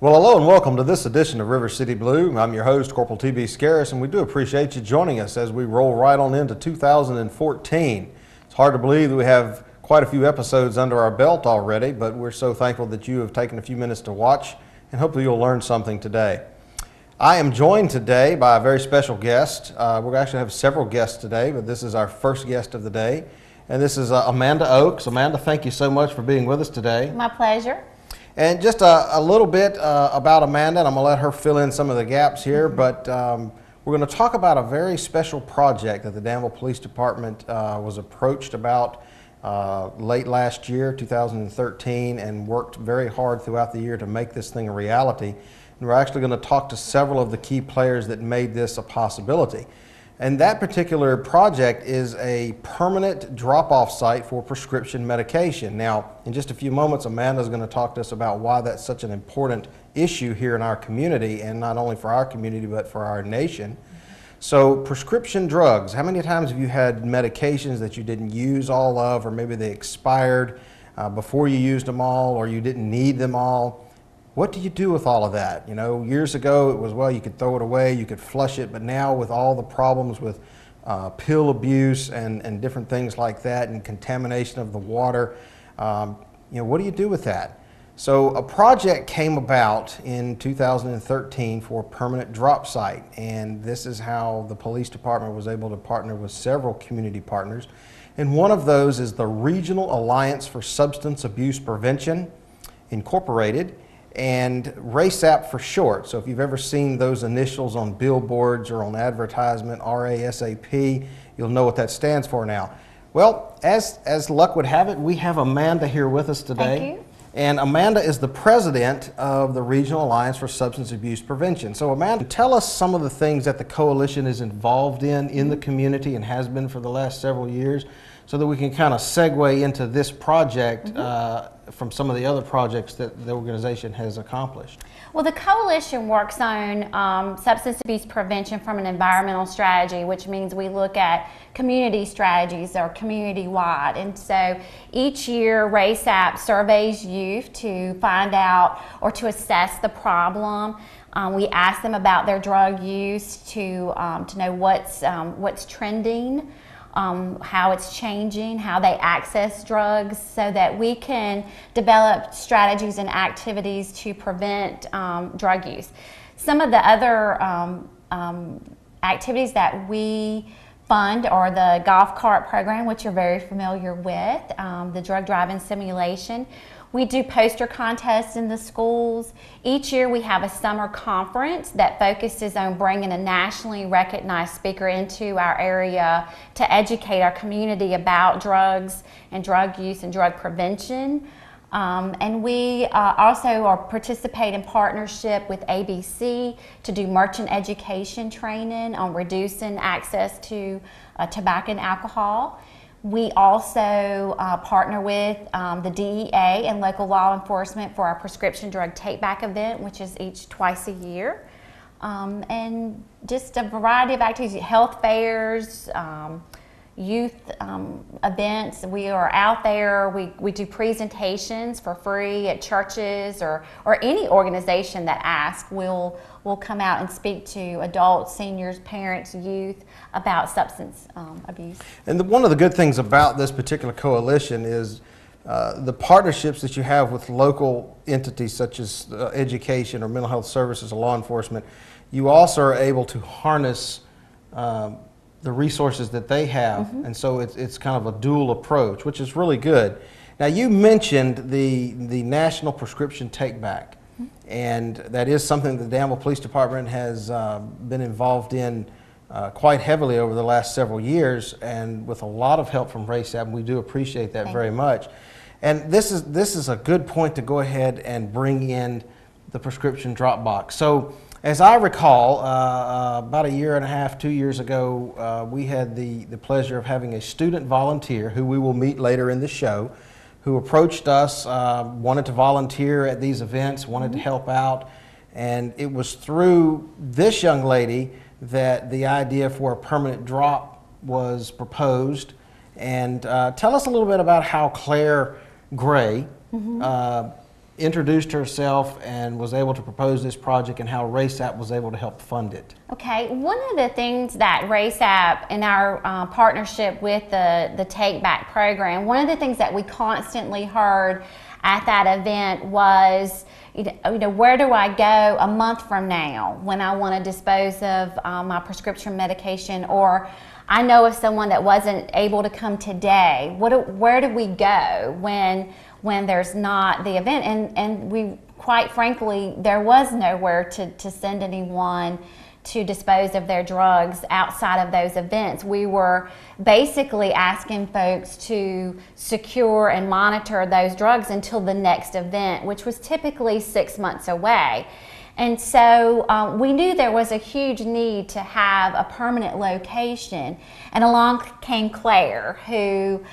Well, hello and welcome to this edition of River City Blue. I'm your host, Corporal T.B. Scearce, and we do appreciate you joining us as we roll right on into 2014. It's hard to believe that we have quite a few episodes under our belt already, but we're so thankful that you have taken a few minutes to watch, and hopefully you'll learn something today. I am joined today by a very special guest. We're actually have several guests today, but this is our first guest of the day, and this is Amanda Oakes. Amanda, thank you so much for being with us today. My pleasure. And just a little bit about Amanda, and I'm going to let her fill in some of the gaps here, but we're going to talk about a very special project that the Danville Police Department was approached about late last year, 2013, and worked very hard throughout the year to make this thing a reality. And we're actually going to talk to several of the key players that made this a possibility. And that particular project is a permanent drop-off site for prescription medication. Now, in just a few moments, Amanda's going to talk to us about why that's such an important issue here in our community, and not only for our community, but for our nation. So, prescription drugs, how many times have you had medications that you didn't use all of, or maybe they expired before you used them all, or you didn't need them all? What do you do with all of that? You know, years ago it was, well, you could throw it away, you could flush it, but now with all the problems with pill abuse and different things like that, and contamination of the water, you know, what do you do with that? So a project came about in 2013 for a permanent drop site, and this is how the police department was able to partner with several community partners. And one of those is the Regional Alliance for Substance Abuse Prevention, Incorporated, and RASAP for short. So if you've ever seen those initials on billboards or on advertisement, RASAP, you'll know what that stands for now. Well, as luck would have it, we have Amanda here with us today. Thank you. And Amanda is the president of the Regional Alliance for Substance Abuse Prevention. So Amanda, tell us some of the things that the coalition is involved in the community and has been for the last several years, so that we can kind of segue into this project from some of the other projects that the organization has accomplished. Well, the coalition works on substance abuse prevention from an environmental strategy, which means we look at community strategies that are community-wide. And so each year, RASAP surveys youth to find out or to assess the problem. We ask them about their drug use to know what's trending, how it's changing, how they access drugs, so that we can develop strategies and activities to prevent drug use. Some of the other activities that we fund are the golf cart program, which you're very familiar with, the drug driving simulation. We do poster contests in the schools. Each year we have a summer conference that focuses on bringing a nationally recognized speaker into our area to educate our community about drugs and drug use and drug prevention. And we also participate in partnership with ABC to do merchant education training on reducing access to tobacco and alcohol. We also partner with the DEA and local law enforcement for our prescription drug take-back event, which is twice a year. And just a variety of activities, health fairs, youth events. We are out there. We do presentations for free at churches or any organization that asks. We'll come out and speak to adults, seniors, parents, youth about substance abuse. And one of the good things about this particular coalition is the partnerships that you have with local entities such as education or mental health services or law enforcement. You also are able to harness the resources that they have, and so it's kind of a dual approach, which is really good. Now, you mentioned the National Prescription Take-Back, and that is something the Danville Police Department has been involved in quite heavily over the last several years, and with a lot of help from RASAP. We do appreciate that very much. And this is a good point to go ahead and bring in the prescription drop box. So, as I recall, about a year and a half, 2 years ago, we had the pleasure of having a student volunteer who we will meet later in the show, who approached us, wanted to volunteer at these events, wanted to help out, and it was through this young lady that the idea for a permanent drop was proposed. And tell us a little bit about how Claire Gray introduced herself and was able to propose this project, and how RACEAP was able to help fund it. Okay, one of the things that RACEAP in our partnership with the Take Back program, one of the things that we constantly heard at that event was, where do I go a month from now when I want to dispose of my prescription medication, or I know of someone that wasn't able to come today. Where do we go when there's not the event? And we, quite frankly, there was nowhere to send anyone to dispose of their drugs outside of those events. We were basically asking folks to secure and monitor those drugs until the next event, which was typically 6 months away. And so we knew there was a huge need to have a permanent location. And along came Claire, who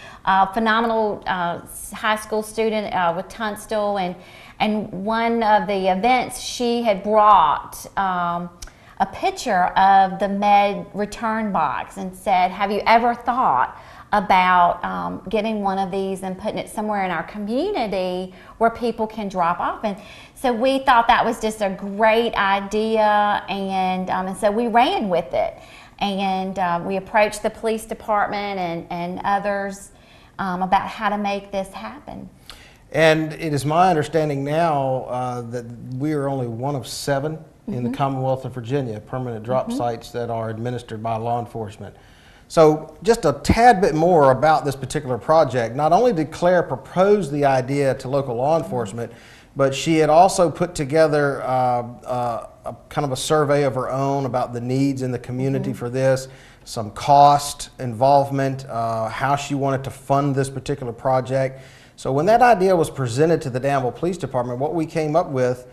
phenomenal high school student with Tunstall, and one of the events she had brought a picture of the med return box and said, have you ever thought about getting one of these and putting it somewhere in our community where people can drop off? And so we thought that was just a great idea, and so we ran with it. And we approached the police department and others about how to make this happen. And it is my understanding now that we are only one of 7 in the Commonwealth of Virginia permanent drop sites that are administered by law enforcement. So just a tad bit more about this particular project. Not only did Claire propose the idea to local law enforcement, but she had also put together a kind of a survey of her own about the needs in the community for this, some cost involvement, how she wanted to fund this particular project. So when that idea was presented to the Danville Police Department, what we came up with,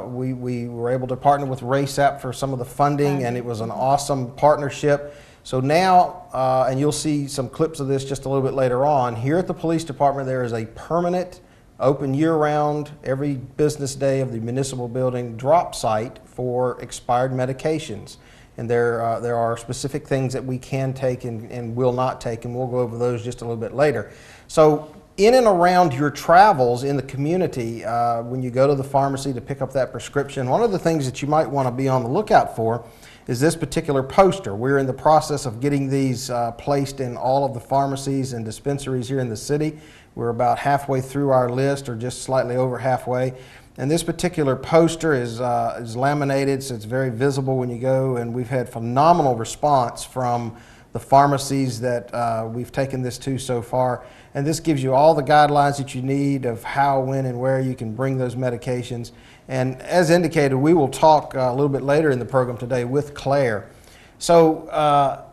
we were able to partner with RACEAP for some of the funding, and it was an awesome partnership. So now, and you'll see some clips of this just a little bit later on, here at the police department there is a permanent, open year-round, every business day of the municipal building drop site for expired medications. And there are specific things that we can take and will not take, and we'll go over those just a little bit later. So in and around your travels in the community, when you go to the pharmacy to pick up that prescription, one of the things that you might want to be on the lookout for is this particular poster. We're in the process of getting these placed in all of the pharmacies and dispensaries here in the city. We're about halfway through our list, or just slightly over halfway. And this particular poster is laminated, so it's very visible when you go, and we've had phenomenal response from the pharmacies that we've taken this to so far. And this gives you all the guidelines that you need of how, when, and where you can bring those medications. And as indicated, we will talk a little bit later in the program today with Claire. So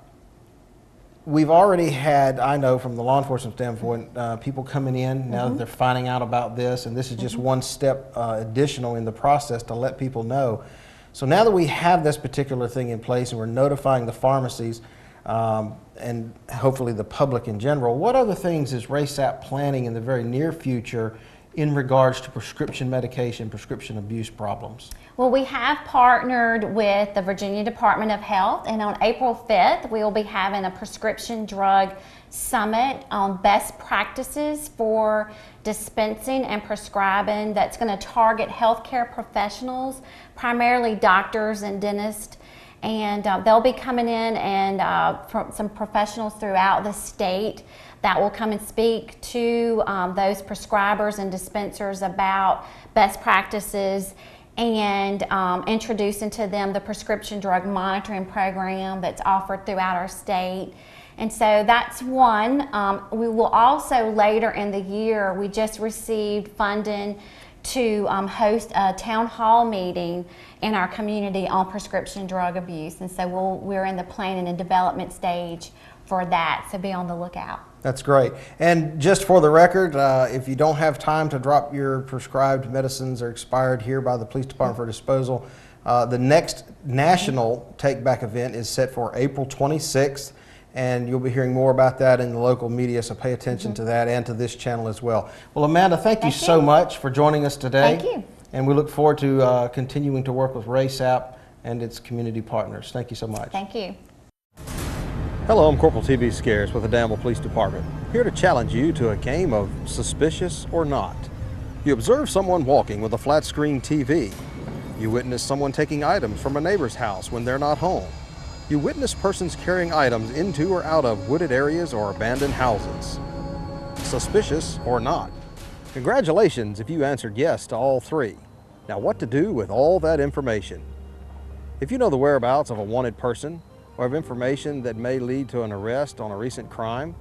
we've already had, I know from the law enforcement standpoint, people coming in now that they're finding out about this, and this is just one step additional in the process to let people know. So now that we have this particular thing in place and we're notifying the pharmacies, and hopefully the public in general, what other things is RACEAP planning in the very near future in regards to prescription medication, prescription abuse problems? Well, we have partnered with the Virginia Department of Health, and on April 5th, we will be having a prescription drug summit on best practices for dispensing and prescribing that's going to target healthcare professionals, primarily doctors and dentists. And they'll be coming in, and from some professionals throughout the state that will come and speak to those prescribers and dispensers about best practices, and introducing to them the prescription drug monitoring program that's offered throughout our state. And so that's one. We will also later in the year, we just received funding to host a town hall meeting in our community on prescription drug abuse. And so we're in the planning and development stage for that, so be on the lookout. That's great. And just for the record, if you don't have time to drop your prescribed medicines or expired here by the police department for disposal, the next national Take Back event is set for April 26th. And you'll be hearing more about that in the local media, so pay attention to that and to this channel as well. Well, Amanda, thank you so much for joining us today. Thank you. And we look forward to continuing to work with RACEAP and its community partners. Thank you so much. Thank you. Hello, I'm Corporal T.B. Scearce with the Danville Police Department, here to challenge you to a game of suspicious or not. You observe someone walking with a flat screen TV. You witness someone taking items from a neighbor's house when they're not home. You witness persons carrying items into or out of wooded areas or abandoned houses. Suspicious or not? Congratulations if you answered yes to all three. Now what to do with all that information? If you know the whereabouts of a wanted person or have information that may lead to an arrest on a recent crime,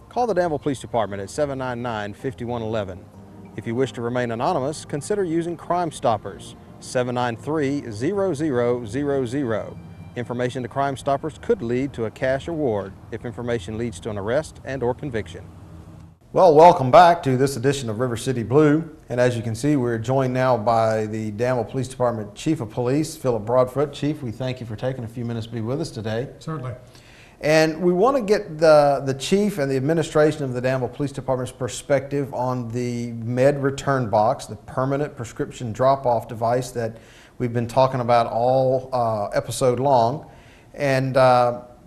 call the Danville Police Department at 799-5111. If you wish to remain anonymous, consider using Crime Stoppers, 793-0000. Information to Crime Stoppers could lead to a cash reward if information leads to an arrest and/or conviction. Well, welcome back to this edition of River City Blue. And as you can see, we're joined now by the Danville Police Department Chief of Police, Philip Broadfoot. Chief, we thank you for taking a few minutes to be with us today. Certainly. And we want to get the Chief and the administration of the Danville Police Department's perspective on the med return box, the permanent prescription drop-off device that we've been talking about all episode long. And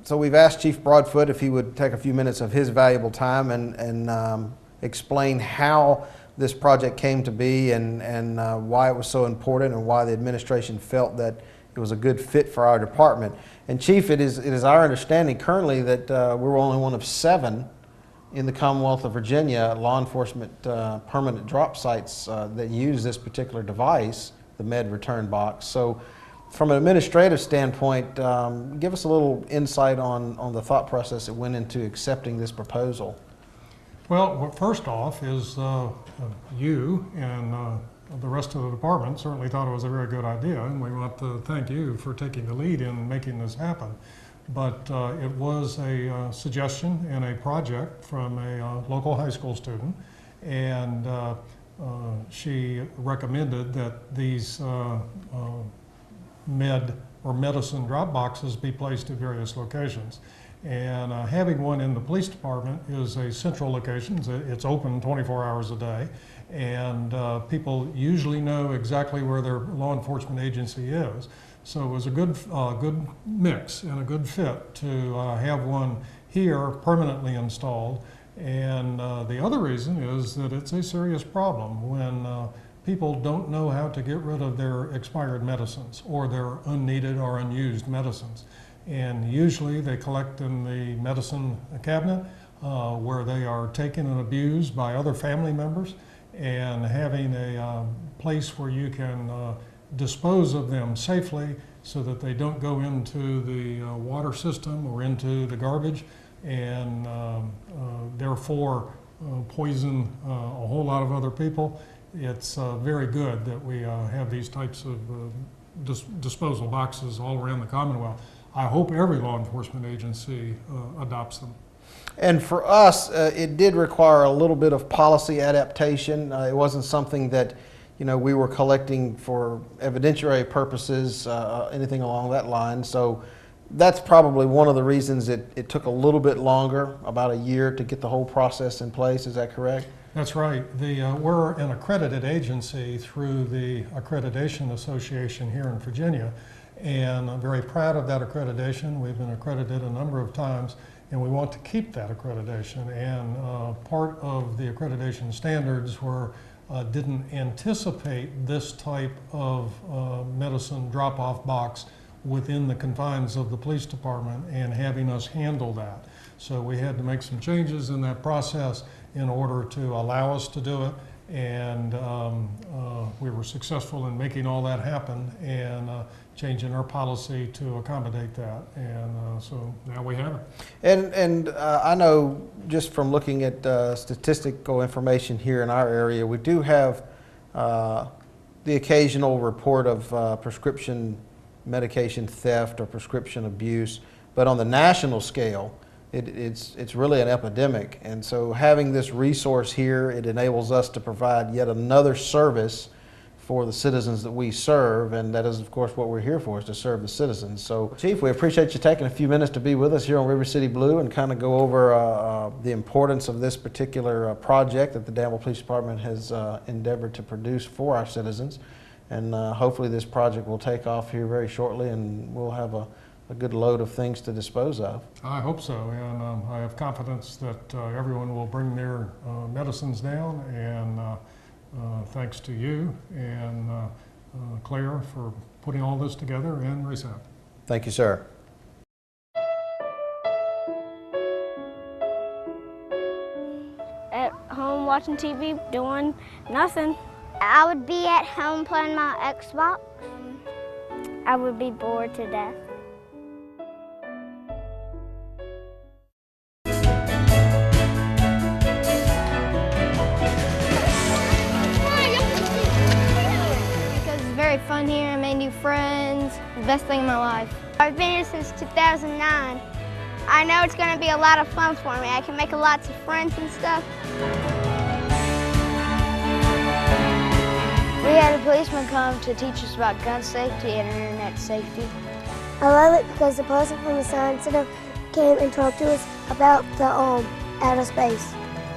so we've asked Chief Broadfoot if he would take a few minutes of his valuable time and explain how this project came to be and why it was so important and why the administration felt that it was a good fit for our department. And Chief, it is our understanding currently that we're only one of 7 in the Commonwealth of Virginia law enforcement permanent drop sites that use this particular device, the med return box. So from an administrative standpoint, give us a little insight on the thought process that went into accepting this proposal. Well, first off is you and the rest of the department certainly thought it was a very good idea, and we want to thank you for taking the lead in making this happen. But it was a suggestion and a project from a local high school student, and she recommended that these medicine drop boxes be placed at various locations. And having one in the police department is a central location. It's open 24 hours a day, and people usually know exactly where their law enforcement agency is. So it was a good mix and a good fit to have one here permanently installed. And the other reason is that it's a serious problem when people don't know how to get rid of their expired medicines or their unneeded or unused medicines. And usually they collect in the medicine cabinet where they are taken and abused by other family members, and having a place where you can dispose of them safely so that they don't go into the water system or into the garbage and therefore poison a whole lot of other people. It's very good that we have these types of disposal boxes all around the Commonwealth. I hope every law enforcement agency adopts them. And for us, it did require a little bit of policy adaptation. It wasn't something that, we were collecting for evidentiary purposes, anything along that line. So that's probably one of the reasons it took a little bit longer, about a year, to get the whole process in place. Is that correct? That's right. We're an accredited agency through the Accreditation Association here in Virginia, and I'm very proud of that accreditation. We've been accredited a number of times, and we want to keep that accreditation. And part of the accreditation standards didn't anticipate this type of medicine drop-off box within the confines of the police department and having us handle that. So we had to make some changes in that process in order to allow us to do it, and we were successful in making all that happen and changing our policy to accommodate that, and so now we have it. And I know just from looking at statistical information here in our area, we do have the occasional report of prescription medication theft or prescription abuse, but on the national scale, it's really an epidemic. And so having this resource here, it enables us to provide yet another service for the citizens that we serve, and that is of course what we're here for, is to serve the citizens. So Chief, we appreciate you taking a few minutes to be with us here on River City Blue and kind of go over the importance of this particular project that the Danville Police Department has endeavored to produce for our citizens. And hopefully this project will take off here very shortly, and we'll have a good load of things to dispose of. I hope so, and I have confidence that everyone will bring their medicines down, and thanks to you and Claire for putting all this together, and RACEP. Thank you, sir. At home watching TV, doing nothing. I would be at home playing my Xbox. I would be bored to death. Because it's very fun here. I made new friends. The best thing in my life. I've been here since 2009. I know it's going to be a lot of fun for me. I can make lots of friends and stuff. We had a policeman come to teach us about gun safety and internet safety. I love it because the person from the Science Center came and talked to us about the outer space.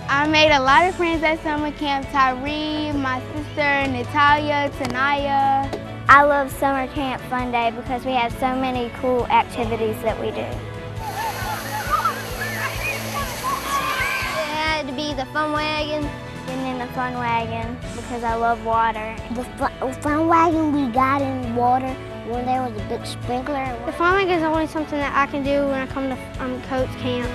I made a lot of friends at summer camp. Tyree, my sister, Natalia, Tanaya. I love summer camp fun day because we have so many cool activities that we do. It had to be the fun wagon. Getting in the fun wagon because I love water. The fun wagon we got in water when there was a big sprinkler. The fun wagon is only something that I can do when I come to coach camp.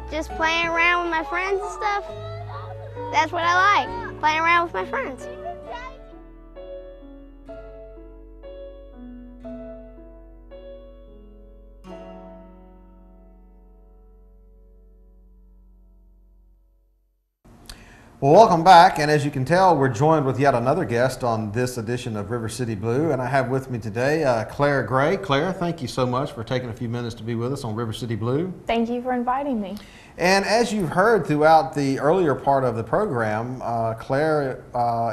Just playing around with my friends and stuff. That's what I like, playing around with my friends. Well, welcome back, and as you can tell, we're joined with yet another guest on this edition of River City Blue, and I have with me today Claire Gray. Claire, thank you so much for taking a few minutes to be with us on River City Blue. Thank you for inviting me. And as you've heard throughout the earlier part of the program, Claire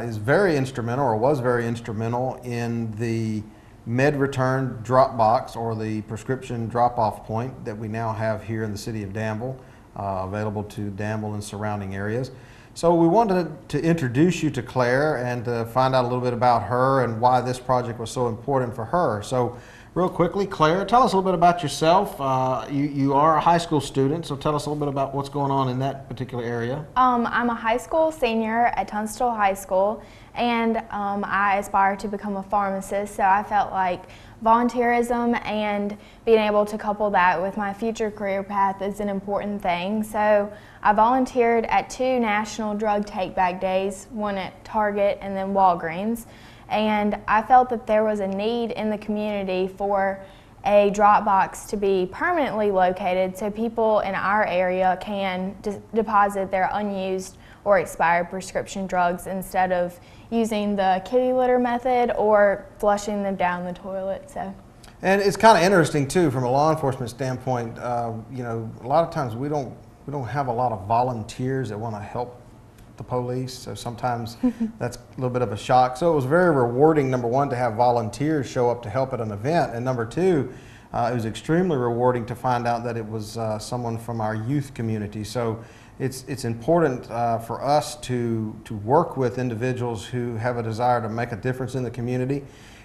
is very instrumental, or was very instrumental, in the med-return drop box, or the prescription drop-off point that we now have here in the city of Danville, available to Danville and surrounding areas. So we wanted to introduce you to Claire and to find out a little bit about her and why this project was so important for her. So real quickly, Claire, tell us a little bit about yourself. You are a high school student, so tell us a little bit about what's going on in that particular area. I'm a high school senior at Tunstall High School, and I aspire to become a pharmacist, so I felt like volunteerism and being able to couple that with my future career path is an important thing. So I volunteered at 2 national drug take-back days, one at Target and then Walgreens, and I felt that there was a need in the community for a drop box to be permanently located so people in our area can deposit their unused or expired prescription drugs instead of using the kitty litter method or flushing them down the toilet. And it's kind of interesting too, from a law enforcement standpoint. You know, a lot of times we don't have a lot of volunteers that want to help the police, so sometimes that's a little bit of a shock. So it was very rewarding, number one, to have volunteers show up to help at an event, and number two, it was extremely rewarding to find out that it was someone from our youth community. So it's important for us to work with individuals who have a desire to make a difference in the community.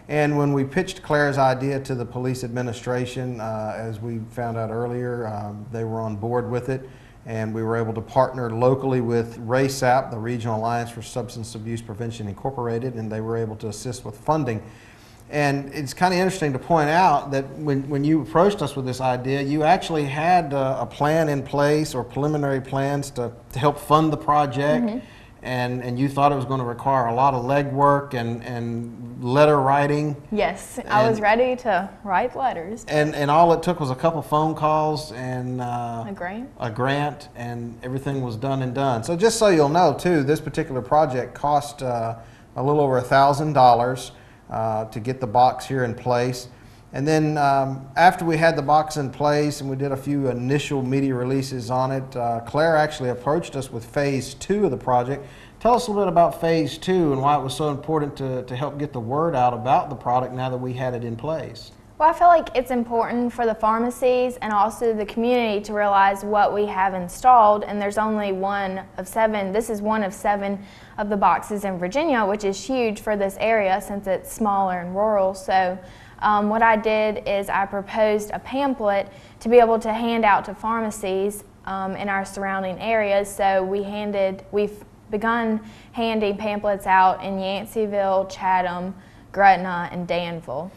And when we pitched Claire's idea to the police administration, as we found out earlier, they were on board with it, and we were able to partner locally with RACEP, the Regional Alliance for Substance Abuse Prevention Incorporated, and they were able to assist with funding. And it's kind of interesting to point out that when you approached us with this idea, you actually had a plan in place, or preliminary plans to help fund the project. Mm-hmm. And you thought it was going to require a lot of legwork and letter writing. Yes, I was ready to write letters. And all it took was a couple phone calls and a grant, and everything was done and done. So just so you'll know too, this particular project cost a little over $1,000 to get the box here in place. And then after we had the box in place and we did a few initial media releases on it, Claire actually approached us with phase 2 of the project. Tell us a little bit about phase 2 and why it was so important to help get the word out about the product now that we had it in place. Well, I feel like it's important for the pharmacies and also the community to realize what we have installed, and there's only one of 7. This is one of 7 of the boxes in Virginia, which is huge for this area since it's smaller and rural. So what I did is I proposed a pamphlet to be able to hand out to pharmacies in our surrounding areas. So we've begun handing pamphlets out in Yanceyville, Chatham, Gretna, and Danville.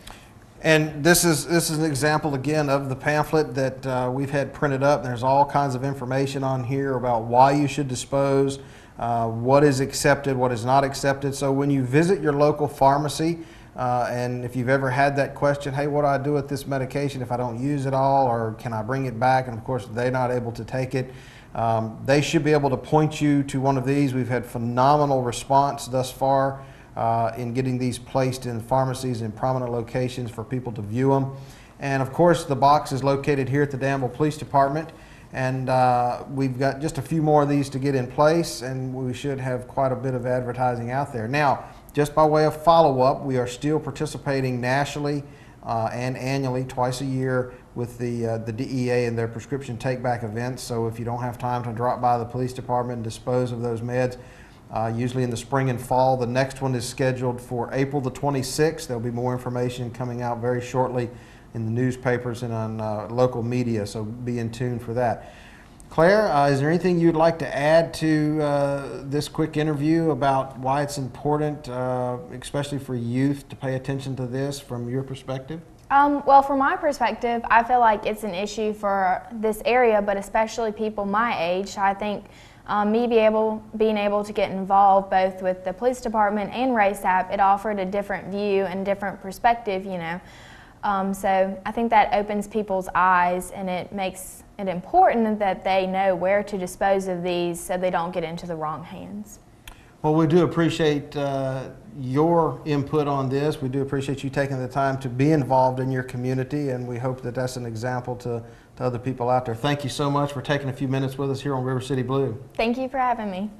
And this is an example again of the pamphlet that we've had printed up. There's all kinds of information on here about why you should dispose, what is accepted, what is not accepted. So when you visit your local pharmacy, and if you've ever had that question, hey, what do I do with this medication if I don't use it all, or can I bring it back? And of course, they're not able to take it. They should be able to point you to one of these. We've had phenomenal response thus far in getting these placed in pharmacies in prominent locations for people to view them. And of course, the box is located here at the Danville Police Department, and we've got just a few more of these to get in place, and we should have quite a bit of advertising out there. Now, just by way of follow-up, we are still participating nationally and annually, twice a year, with the DEA and their prescription take-back events. So if you don't have time to drop by the police department and dispose of those meds, usually in the spring and fall, the next one is scheduled for April the 26th. There'll be more information coming out very shortly in the newspapers and on local media, so be in tune for that. Claire, is there anything you'd like to add to this quick interview about why it's important, especially for youth, to pay attention to this from your perspective? Well, from my perspective, I feel like it's an issue for this area, but especially people my age. I think me being able to get involved both with the police department and RACEAP, it offered a different view and different perspective, you know. So I think that opens people's eyes, and it makes it important that they know where to dispose of these so they don't get into the wrong hands. Well, we do appreciate your input on this. We do appreciate you taking the time to be involved in your community, and we hope that that's an example to other people out there. Thank you so much for taking a few minutes with us here on River City Blue. Thank you for having me.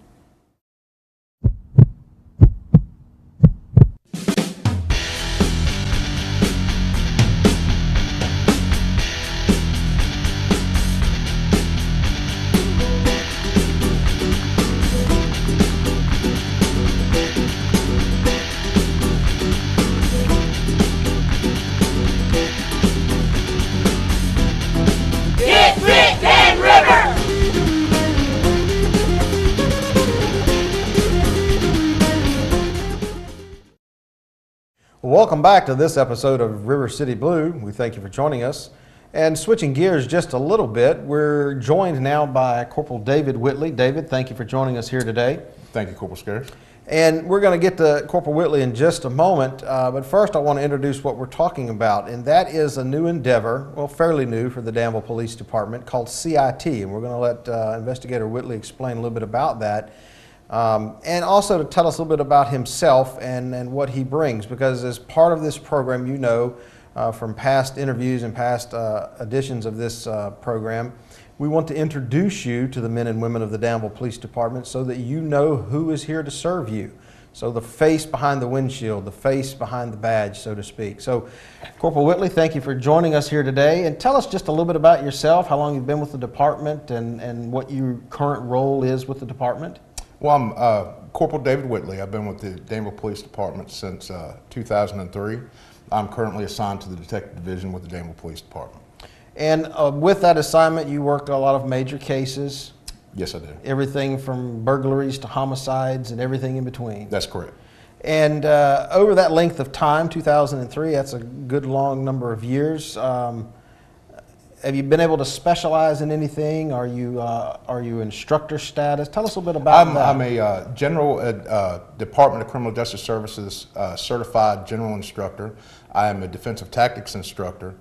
Welcome back to this episode of River City Blue. We thank you for joining us. And switching gears just a little bit, we're joined now by Corporal David Whitley. David, thank you for joining us here today. Thank you, Corporal Scearce. And we're going to get to Corporal Whitley in just a moment, but first I want to introduce what we're talking about, and that is a new endeavor, well, fairly new for the Danville Police Department, called CIT, and we're going to let Investigator Whitley explain a little bit about that. And also to tell us a little bit about himself and what he brings, because as part of this program, you know, from past interviews and past editions of this program, we want to introduce you to the men and women of the Danville Police Department so that you know who is here to serve you. So the face behind the windshield, the face behind the badge, so to speak. So Corporal Whitley, thank you for joining us here today. And tell us just a little bit about yourself, how long you've been with the department, and what your current role is with the department. Well, I'm Corporal David Whitley. I've been with the Danville Police Department since 2003. I'm currently assigned to the Detective Division with the Danville Police Department. And with that assignment, you worked a lot of major cases. Yes, I did. Everything from burglaries to homicides and everything in between. That's correct. And over that length of time, 2003, that's a good long number of years. Have you been able to specialize in anything? Are you instructor status? Tell us a little bit about that. I'm a general Department of Criminal Justice Services certified general instructor. I am a defensive tactics instructor.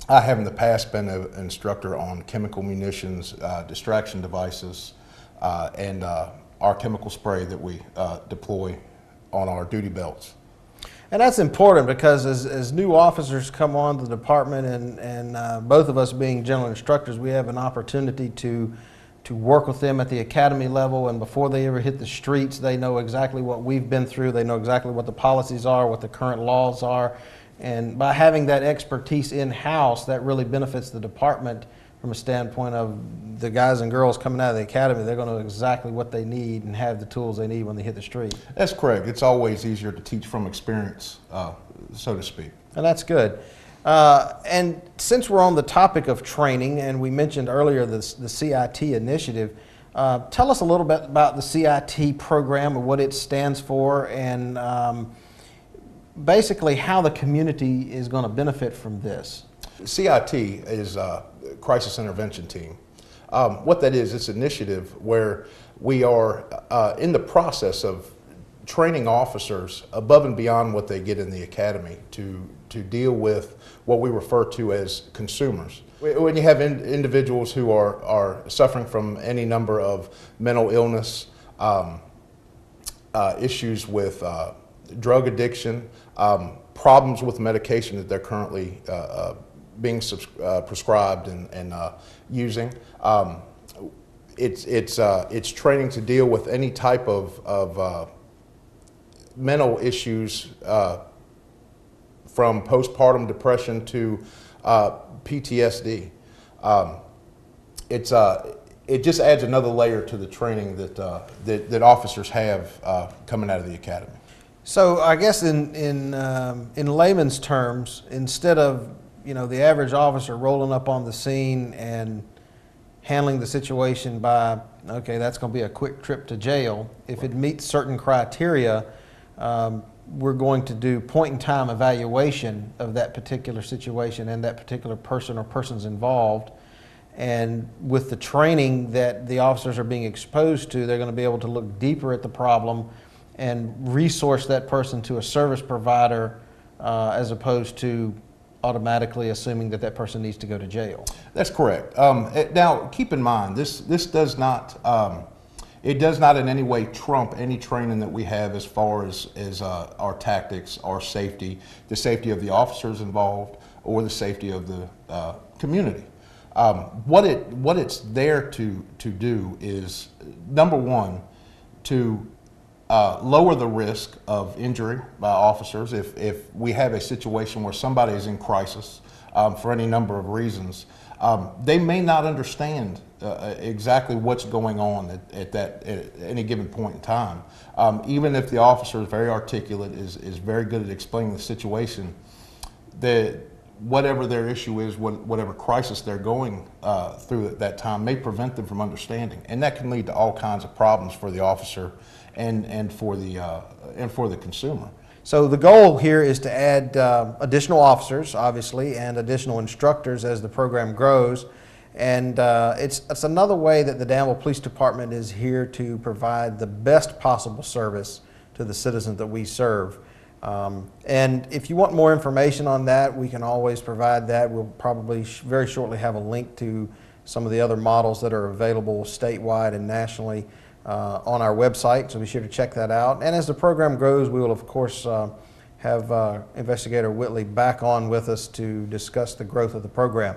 I have in the past been an instructor on chemical munitions, distraction devices, and our chemical spray that we deploy on our duty belts. And that's important because as new officers come on to the department, and both of us being general instructors, we have an opportunity to work with them at the academy level, and before they ever hit the streets, they know exactly what we've been through. They know exactly what the policies are, what the current laws are, And by having that expertise in-house, that really benefits the department from a standpoint of the guys and girls coming out of the academy. They're going to know exactly what they need and have the tools they need when they hit the street. That's correct. It's always easier to teach from experience, so to speak. And that's good. And since we're on the topic of training, and we mentioned earlier the CIT initiative, tell us a little bit about the CIT program and what it stands for, and basically how the community is going to benefit from this. CIT is a Crisis Intervention Team. What that is, it's an initiative where we are in the process of training officers above and beyond what they get in the academy to deal with what we refer to as consumers. When you have individuals who are suffering from any number of mental illness, issues with drug addiction, problems with medication that they're currently being prescribed and using. It's training to deal with any type of mental issues, from postpartum depression to PTSD. It just adds another layer to the training that officers have coming out of the academy. So I guess in layman's terms, instead of the average officer rolling up on the scene and handling the situation by, okay, that's going to be a quick trip to jail, if it meets certain criteria, we're going to do point-in-time evaluation of that particular situation and that particular person or persons involved. And with the training that the officers are being exposed to, they're going to be able to look deeper at the problem and resource that person to a service provider as opposed to automatically assuming that that person needs to go to jail. That's correct. Now, keep in mind, this does not it does not in any way trump any training that we have as far as our tactics, our safety, the safety of the officers involved, or the safety of the community. What it's there to do is, number one, to lower the risk of injury by officers. If we have a situation where somebody is in crisis for any number of reasons, they may not understand exactly what's going on at any given point in time. Even if the officer is very articulate, is very good at explaining the situation, whatever their issue is, whatever crisis they're going through at that time may prevent them from understanding, and that can lead to all kinds of problems for the officer and for the consumer. So the goal here is to add additional officers, obviously, and additional instructors as the program grows. And it's another way that the Danville Police Department is here to provide the best possible service to the citizens that we serve. And if you want more information on that, we can always provide that. We'll probably very shortly have a link to some of the other models that are available statewide and nationally on our website, so be sure to check that out. And as the program grows, we will of course have Investigator Whitley back on with us to discuss the growth of the program.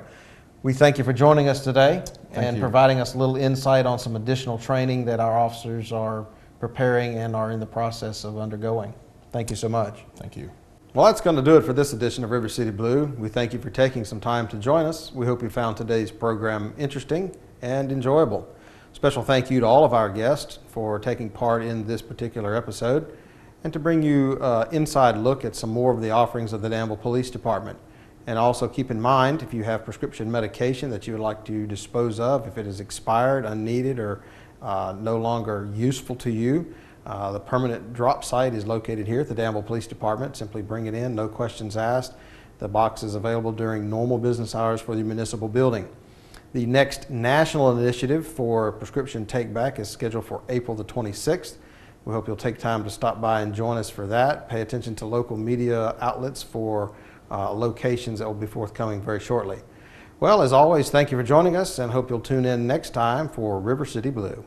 We thank you for joining us today and providing us a little insight on some additional training that our officers are preparing and are in the process of undergoing. Thank you so much. Thank you. Well, that's going to do it for this edition of River City Blue. We thank you for taking some time to join us. We hope you found today's program interesting and enjoyable. Special thank you to all of our guests for taking part in this particular episode and to bring you an inside look at some more of the offerings of the Danville Police Department. And also keep in mind, if you have prescription medication that you would like to dispose of, if it is expired, unneeded, or no longer useful to you, the permanent drop site is located here at the Danville Police Department. Simply bring it in, no questions asked. The box is available during normal business hours for the municipal building. The next national initiative for prescription take-back is scheduled for April the 26th. We hope you'll take time to stop by and join us for that. Pay attention to local media outlets for locations that will be forthcoming very shortly. Well, as always, thank you for joining us and hope you'll tune in next time for River City Blue.